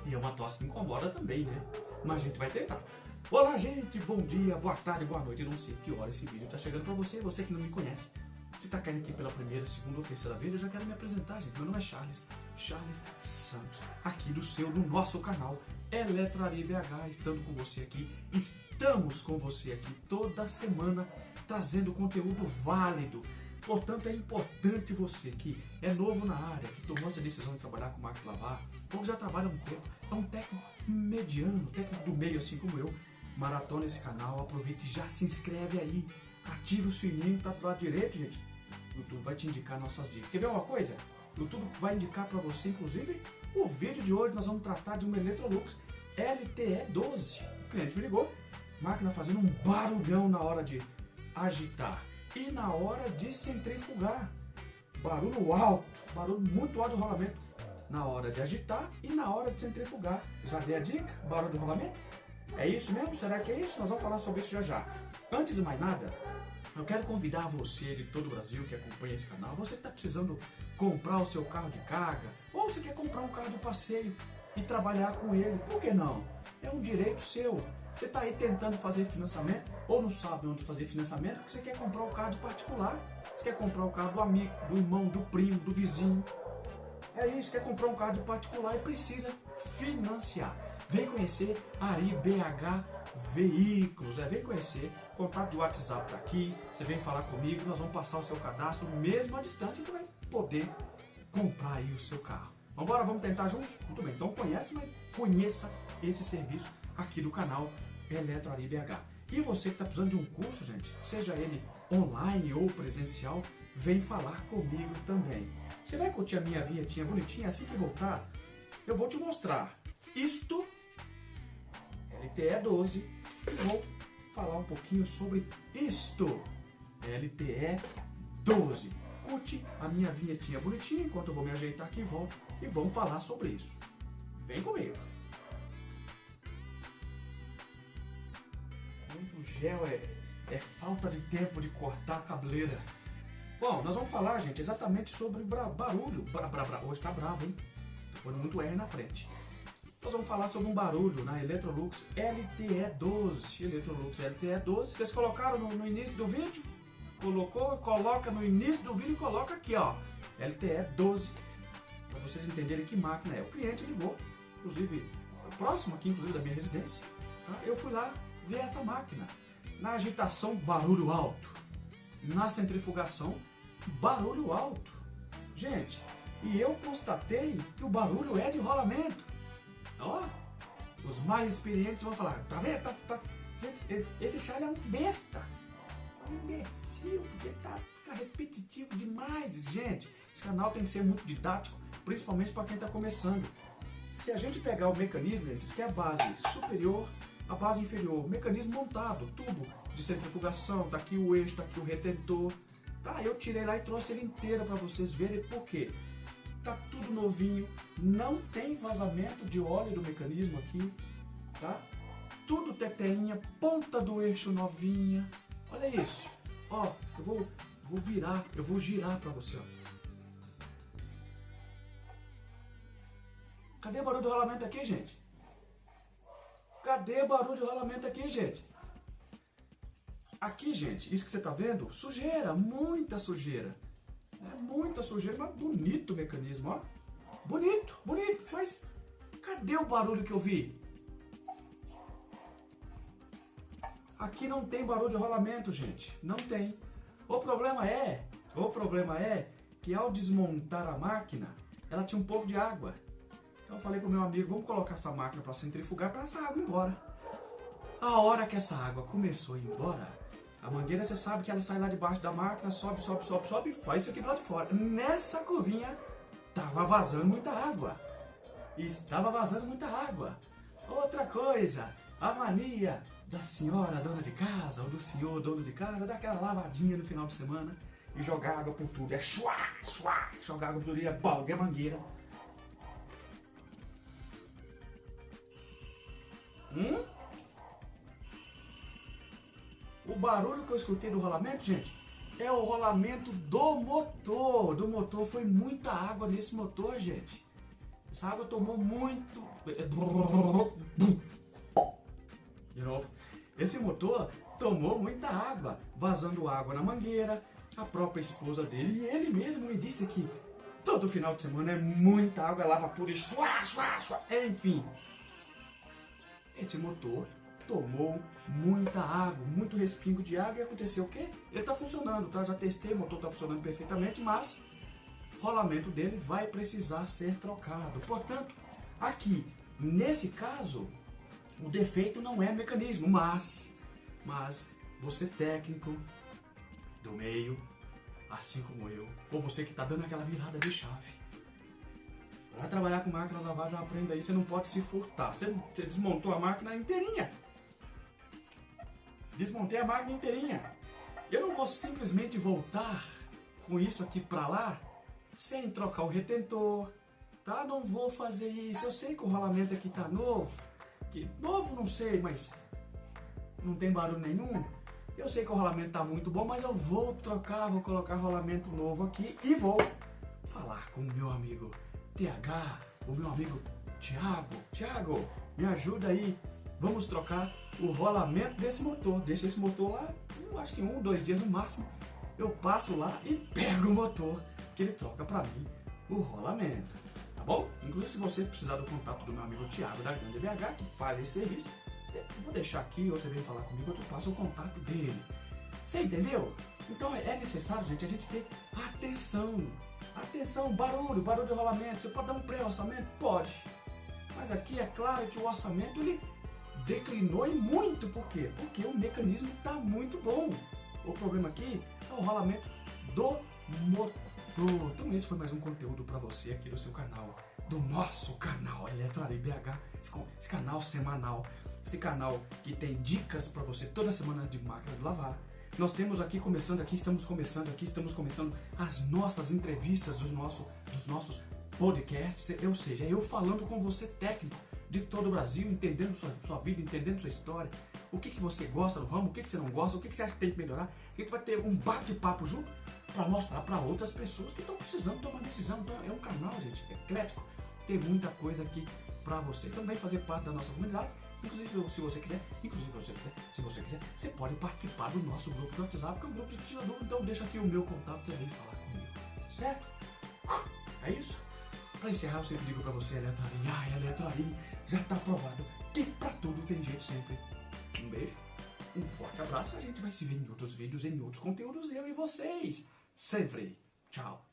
E é uma tosse que incomoda também, né? Mas a gente vai tentar. Olá, gente! Bom dia, boa tarde, boa noite. Eu não sei que hora esse vídeo está chegando para você. Você que não me conhece. Se está caindo aqui pela primeira, segunda ou terceira vez, eu já quero me apresentar, gente. Meu nome é Charles Santos, aqui do nosso canal Eletroaria BH, estando com você aqui. Estamos com você aqui toda semana, trazendo conteúdo válido. Portanto, é importante você que é novo na área, que tomou essa decisão de trabalhar com máquina de lavar, ou que já trabalha há um tempo, é um técnico mediano, técnico do meio, assim como eu, maratona esse canal, aproveite e já se inscreve aí, ative o sininho, tá do lado direito, gente. O YouTube vai te indicar nossas dicas. Quer ver uma coisa? O YouTube vai indicar para você, inclusive, o vídeo de hoje. Nós vamos tratar de uma Electrolux LTE12. O cliente me ligou, máquina fazendo um barulhão na hora de agitar e na hora de centrifugar. Barulho alto, barulho muito alto de rolamento na hora de agitar e na hora de centrifugar. Já dei a dica? Barulho de rolamento? É isso mesmo? Será que é isso? Nós vamos falar sobre isso já já. Antes de mais nada, eu quero convidar você de todo o Brasil que acompanha esse canal, você que está precisando comprar o seu carro de carga, ou você quer comprar um carro de passeio e trabalhar com ele, por que não? É um direito seu. Você está aí tentando fazer financiamento, ou não sabe onde fazer financiamento, porque você quer comprar o carro de particular, você quer comprar o carro do amigo, do irmão, do primo, do vizinho. É isso, quer comprar um carro de particular e precisa financiar. Vem conhecer a IBH Veículos, vem conhecer, contato de WhatsApp está aqui, você vem falar comigo, nós vamos passar o seu cadastro mesmo à distância, você vai poder comprar aí o seu carro. Vamos embora, vamos tentar juntos? Muito bem, então conheça esse serviço aqui do canal Eletroaria BH. E você que está precisando de um curso, gente, seja ele online ou presencial, vem falar comigo também. Você vai curtir a minha vinhetinha bonitinha? Assim que voltar, eu vou te mostrar isto, LTE12, e vou falar um pouquinho sobre isto, LTE12. Curte a minha vinhetinha bonitinha enquanto eu vou me ajeitar aqui e volto e vamos falar sobre isso. Vem comigo. Muito gel é falta de tempo de cortar a cabeleira. Bom, nós vamos falar, gente, exatamente sobre barulho. Hoje tá bravo, hein? Tô pondo muito R na frente. Nós vamos falar sobre um barulho na Electrolux LTE12. Electrolux LTE12. Vocês colocaram no início do vídeo? Coloca no início do vídeo e coloca aqui, ó. LTE12. Para vocês entenderem que máquina é. O cliente ligou, inclusive, próximo aqui, inclusive, da minha residência. Tá? Eu fui lá ver essa máquina. Na agitação, barulho alto. Na centrifugação, barulho alto. Gente, e eu constatei que o barulho é de rolamento. Ó, os mais experientes vão falar, tá vendo? Gente, esse Charlie é um besta. É um imbecil, porque fica repetitivo demais. Gente, esse canal tem que ser muito didático, principalmente para quem está começando. Se a gente pegar o mecanismo, gente, isso aqui é a base superior, a base inferior, mecanismo montado, tubo de centrifugação, tá aqui o eixo, tá aqui o retentor. Tá, eu tirei lá e trouxe ele inteiro para vocês verem por quê. Tá tudo novinho, não tem vazamento de óleo do mecanismo aqui, tá? Tudo teteinha, ponta do eixo novinha. Olha isso. Ó, eu vou girar para você, ó. Cadê o barulho de rolamento aqui, gente? Cadê o barulho de rolamento aqui, gente? Aqui, gente, isso que você tá vendo, sujeira, muita sujeira. Muita sujeira, mas bonito o mecanismo, ó. Bonito, bonito, mas cadê o barulho que eu vi? Aqui não tem barulho de rolamento, gente, não tem. O problema é que ao desmontar a máquina, ela tinha um pouco de água. Então eu falei pro meu amigo, vamos colocar essa máquina para centrifugar para essa água ir embora. A hora que essa água começou a ir embora, a mangueira, você sabe que ela sai lá debaixo da máquina, sobe e faz isso aqui do lado de fora. Nessa curvinha, estava vazando muita água. Estava vazando muita água. Outra coisa, a mania da senhora dona de casa, ou do senhor dono de casa, dar aquela lavadinha no final de semana e jogar água por tudo. É chuá, jogar água por tudo e é balga, é mangueira. O barulho que eu escutei do rolamento, gente, é o rolamento do motor. Foi muita água nesse motor, gente. Essa água tomou muito... De novo. Esse motor tomou muita água, vazando água na mangueira. A própria esposa dele e ele mesmo me disse que todo final de semana é muita água, lava pura e suá, suá, suá. Enfim, esse motor tomou muita água, muito respingo de água e aconteceu o quê? Ele está funcionando, tá? Já testei, o motor está funcionando perfeitamente, mas o rolamento dele vai precisar ser trocado. Portanto, aqui, nesse caso, o defeito não é mecanismo, mas você técnico do meio, assim como eu, ou você que está dando aquela virada de chave, para trabalhar com máquina de lavar, já aprenda aí, você não pode se furtar. Você desmontou a máquina inteirinha. Desmontei a máquina inteirinha. Eu não vou simplesmente voltar com isso aqui para lá sem trocar o retentor, tá? Não vou fazer isso. Eu sei que o rolamento aqui tá novo, novo não sei, mas não tem barulho nenhum. Eu sei que o rolamento tá muito bom, mas eu vou trocar, vou colocar rolamento novo aqui e vou falar com o meu amigo TH, o meu amigo Thiago. Thiago, me ajuda aí. Vamos trocar o rolamento desse motor. Deixa esse motor lá, acho que 1, 2 dias no máximo. Eu passo lá e pego o motor, que ele troca pra mim o rolamento. Tá bom? Inclusive, se você precisar do contato do meu amigo Thiago da Grande BH, que faz esse serviço, eu vou deixar aqui, ou você vem falar comigo, eu te passo o contato dele. Você entendeu? Então é necessário, gente, a gente ter atenção. Atenção, barulho de rolamento. Você pode dar um pré-orçamento? Pode. Mas aqui é claro que o orçamento ele declinou e muito. Por quê? Porque o mecanismo está muito bom. O problema aqui é o rolamento do motor. Então esse foi mais um conteúdo para você aqui do seu canal, do nosso canal Eletroari BH, esse canal semanal, esse canal que tem dicas para você toda semana de máquina de lavar. Nós temos aqui, estamos começando as nossas entrevistas dos nossos podcasts, ou seja, eu falando com você técnico de todo o Brasil, entendendo sua vida, entendendo sua história, o que você gosta do ramo, o que você não gosta, o que você acha que tem que melhorar. A gente vai ter um bate-papo junto para mostrar para outras pessoas que estão precisando tomar decisão. Então é um canal, gente, eclético, tem muita coisa aqui para você também fazer parte da nossa comunidade. Inclusive, se você quiser, você pode participar do nosso grupo de WhatsApp, que é um grupo de tirador. Então deixa aqui o meu contato, você vem falar comigo, certo? É isso. Para encerrar, eu sempre digo para você, Eletroari, já está provado que para tudo tem jeito sempre. Um beijo, um forte abraço, a gente vai se ver em outros vídeos, em outros conteúdos, eu e vocês, sempre. Tchau.